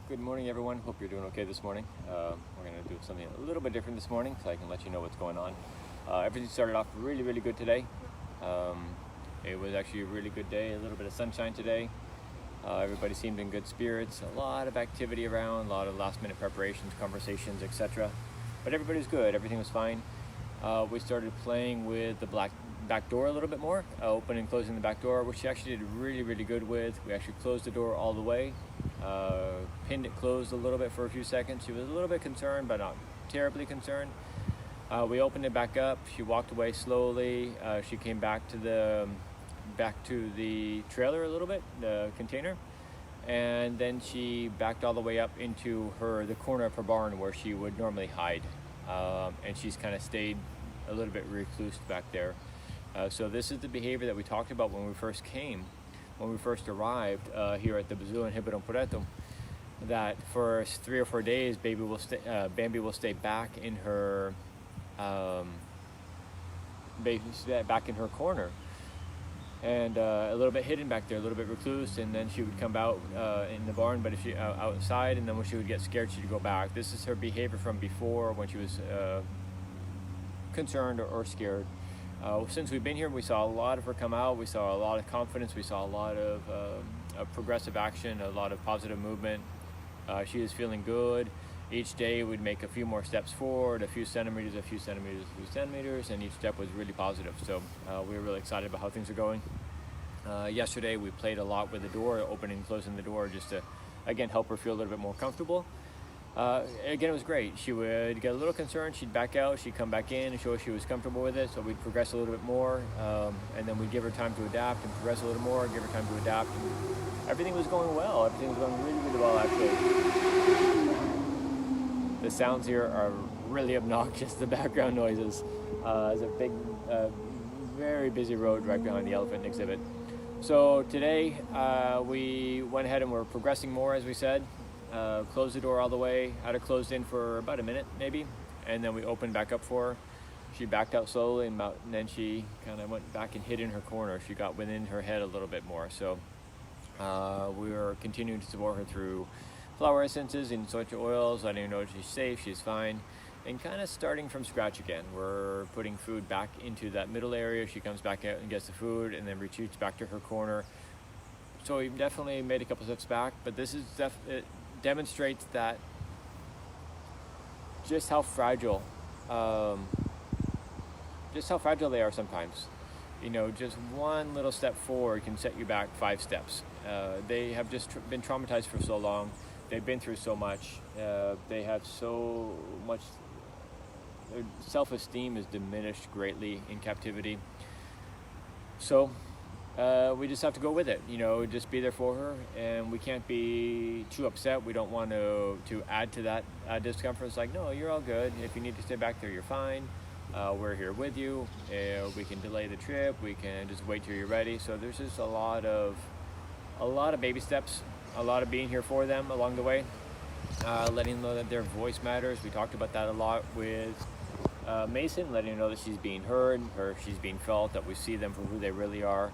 Good morning, everyone. Hope you're doing okay this morning. We're going to do something a little bit different this morning so I can let you know what's going on. Everything started off really good today. It was actually a really good day, a little bit of sunshine today. Everybody seemed in good spirits, a lot of activity around, a lot of last minute preparations, conversations, etc. But everybody was good, everything was fine. We started playing with the back door a little bit more, opening and closing the back door, which she actually did really good with. We actually closed the door all the way, pinned it closed a little bit for a few seconds. She was a little bit concerned, but not terribly concerned. We opened it back up. She walked away slowly. She came back to the trailer a little bit, the container, and then she backed all the way up into the corner of her barn where she would normally hide, and she's kind of stayed a little bit recluse back there. So this is the behavior that we talked about when we first arrived here at the Bazoo in Hibidon Pureto, that for 3 or 4 days Bambi will stay back in her corner, and a little bit hidden back there, a little bit recluse, and then she would come out in the barn, but if she outside, and then when she would get scared, she'd go back. This is her behavior from before when she was concerned or scared. Since we've been here, we saw a lot of her come out. We saw a lot of confidence. We saw a lot of progressive action, a lot of positive movement. She is feeling good. Each day we'd make a few more steps forward, a few centimeters, and each step was really positive. So we were really excited about how things are going. Yesterday we played a lot with the door, opening and closing the door, just to, again, help her feel a little bit more comfortable. Again, it was great. She would get a little concerned, she'd back out, she'd come back in and show us she was comfortable with it, so we'd progress a little bit more, and then we'd give her time to adapt and progress a little more, give her time to adapt, and everything was going well. Everything was going really well, actually. The sounds here are really obnoxious, the background noises. There's a big, very busy road right behind the elephant exhibit. So today, we went ahead and we're progressing more, as we said. Closed the door all the way, had her closed in for about a minute maybe, and then we opened back up for her. She backed out slowly, and then she kind of went back and hid in her corner. She got within her head a little bit more. So we were continuing to support her through flower essences and essential oils, letting her know she's safe, she's fine, and kind of starting from scratch again. We're putting food back into that middle area. She comes back out and gets the food, and then retreats back to her corner. So we definitely made a couple steps back, but this is it demonstrates that just how fragile they are sometimes. You know, just one little step forward can set you back 5 steps. They have just been traumatized for so long. They've been through so much. They have so much. Their self-esteem is diminished greatly in captivity. So we just have to go with it, you know, just be there for her, and we can't be too upset. We don't want to add to that discomfort. It's like, no, you're all good. If you need to stay back there, you're fine. We're here with you. We can delay the trip. We can just wait till you're ready. So there's just a lot of baby steps, a lot of being here for them along the way, letting them know that their voice matters. We talked about that a lot with Mason, letting her know that she's being heard, she's being felt, that we see them for who they really are.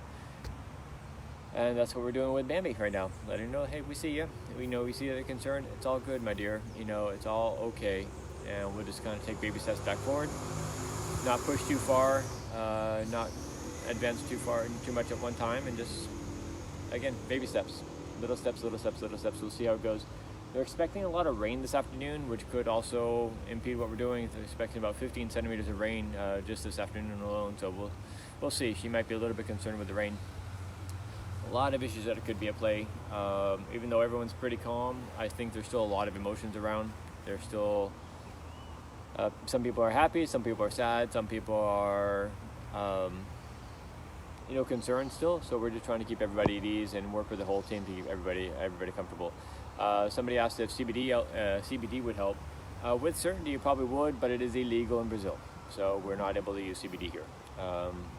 And that's what we're doing with Bambi right now. Letting her know, hey, we see you. We see that you're concerned. It's all good, my dear. You know, it's all okay. And we'll just kind of take baby steps back forward. Not push too far, not advance too much at one time, and just, again, baby steps. Little steps. We'll see how it goes. They're expecting a lot of rain this afternoon, which could also impede what we're doing. They're expecting about 15 centimeters of rain just this afternoon alone. So we'll see. She might be a little bit concerned with the rain. A lot of issues that it could be at play. Even though everyone's pretty calm, I think there's still a lot of emotions around. There's still some people are happy, some people are sad, some people are concerned still. So we're just trying to keep everybody at ease and work with the whole team to keep everybody comfortable. Somebody asked if CBD would help. With certainty, it probably would, but it is illegal in Brazil, so we're not able to use CBD here.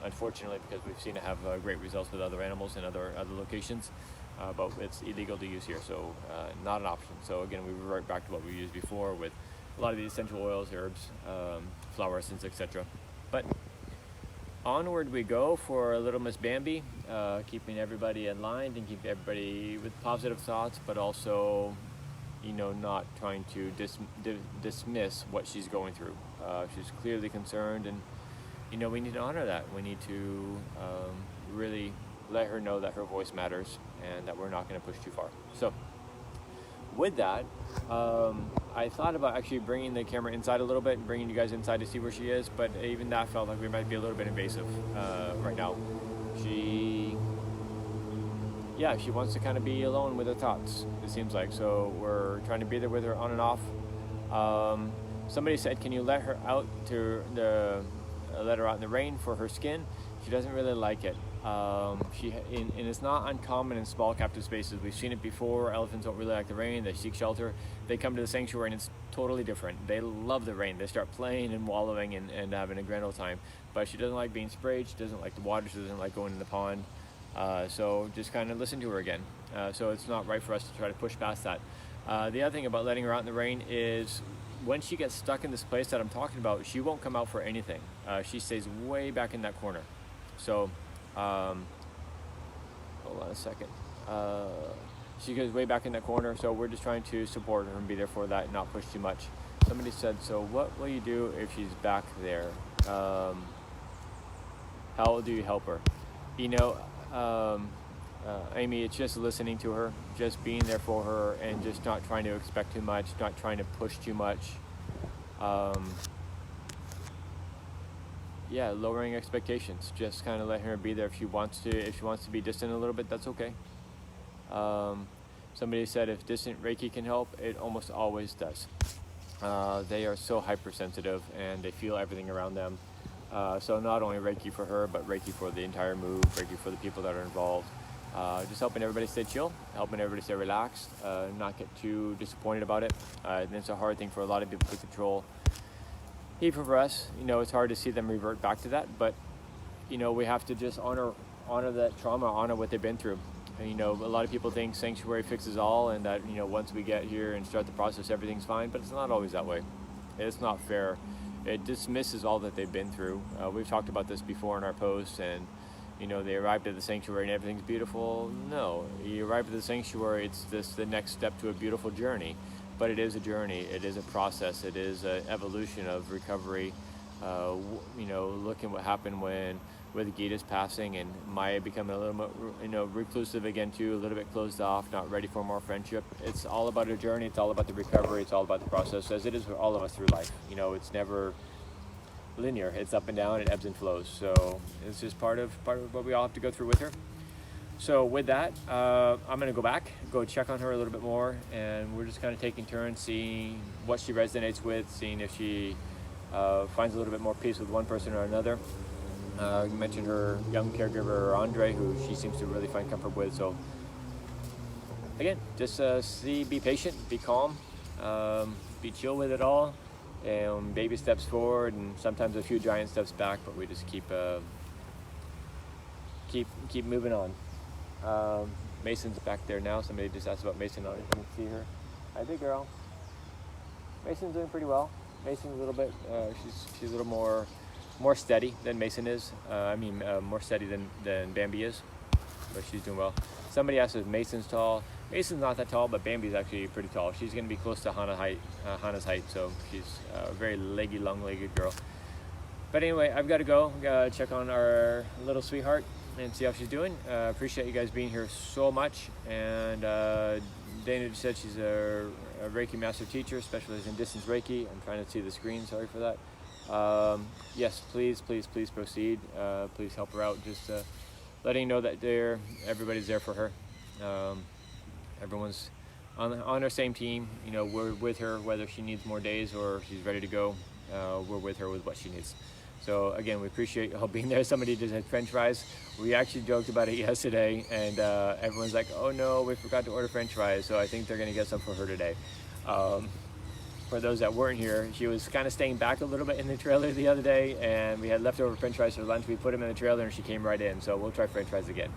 Unfortunately, because we've seen it have great results with other animals in other locations, but it's illegal to use here, so not an option. So again, we revert back to what we used before with a lot of the essential oils, herbs, flower essence, etc. But onward we go for little Miss Bambi, keeping everybody aligned and keep everybody with positive thoughts, but also not trying to dismiss what she's going through. She's clearly concerned, and we need to honor that. We need to really let her know that her voice matters and that we're not going to push too far. So with that, I thought about actually bringing the camera inside a little bit and bringing you guys inside to see where she is, but even that felt like we might be a little bit invasive right now. She wants to kind of be alone with her thoughts, it seems like. So we're trying to be there with her on and off. Somebody said, can you let her out let her out in the rain for her skin? She doesn't really like it. And it's not uncommon in small captive spaces. We've seen it before. Elephants don't really like the rain. They seek shelter. They come to the sanctuary and it's totally different. They love the rain. They start playing and wallowing and having a grand old time. But she doesn't like being sprayed. She doesn't like the water. She doesn't like going in the pond. So just kind of listen to her again. So it's not right for us to try to push past that. The other thing about letting her out in the rain is when she gets stuck in this place that I'm talking about, she won't come out for anything. She stays way back in that corner. So hold on a second. She goes way back in that corner, so we're just trying to support her and be there for that and not push too much. Somebody said, so what will you do if she's back there? How do you help her? Amy, it's just listening to her, just being there for her, and just not trying to expect too much, not trying to push too much. Lowering expectations, just kind of letting her be there. If she wants to be distant a little bit, that's okay. Somebody said if distant Reiki can help, it almost always does. They are so hypersensitive and they feel everything around them. So not only Reiki for her, but Reiki for the entire move, Reiki for the people that are involved. Just helping everybody stay chill, helping everybody stay relaxed, not get too disappointed about it. And it's a hard thing for a lot of people to control. Even for us, it's hard to see them revert back to that, but we have to just honor that trauma, honor what they've been through. And, a lot of people think sanctuary fixes all, and that once we get here and start the process, everything's fine, but it's not always that way. It's not fair. It dismisses all that they've been through. We've talked about this before in our posts, and they arrived at the sanctuary and everything's beautiful. No, you arrive at the sanctuary, it's the next step to a beautiful journey. But it is a journey, it is a process, it is an evolution of recovery. Looking what happened with Gita's passing and Maya becoming a little more, reclusive again too, a little bit closed off, not ready for more friendship. It's all about a journey, it's all about the recovery, it's all about the process, as it is for all of us through life. It's never linear, it's up and down, it ebbs and flows. So it's just part of what we all have to go through with her. So with that, I'm going to go check on her a little bit more, and we're just kind of taking turns, seeing what she resonates with, seeing if she finds a little bit more peace with one person or another. You mentioned her young caregiver, Andre, who she seems to really find comfort with. So again, just be patient, be calm, be chill with it all, and baby steps forward, and sometimes a few giant steps back, but we just keep moving on. Mason's back there now. Somebody just asked about Mason. Let me see her. Hi, big girl. Mason's doing pretty well. Mason's a little bit, she's a little more steady than Mason is. More steady than Bambi is, but she's doing well. Somebody asked if Mason's tall. Mason's not that tall, but Bambi's actually pretty tall. She's going to be close to Hannah's height, so she's a very long-legged girl. But anyway, I've got to go. Check on our little sweetheart and see how she's doing. Appreciate you guys being here so much. And Dana just said she's a Reiki master teacher, specializes in distance Reiki. I'm trying to see the screen, sorry for that. Yes, please proceed. Please help her out. Just letting know that everybody's there for her. Everyone's on our same team. We're with her, whether she needs more days or she's ready to go. We're with her with what she needs. So again, we appreciate you all being there. Somebody just had French fries. We actually joked about it yesterday, and everyone's like, "Oh no, we forgot to order French fries." So I think they're gonna get some for her today. For those that weren't here, she was kind of staying back a little bit in the trailer the other day, and we had leftover French fries for lunch. We put them in the trailer, and she came right in. So we'll try French fries again.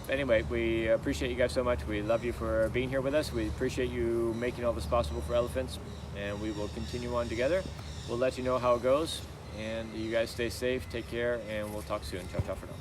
Anyway, we appreciate you guys so much. We love you for being here with us. We appreciate you making all this possible for elephants, and we will continue on together. We'll let you know how it goes. And you guys stay safe, take care, and we'll talk soon. Ciao, ciao for now.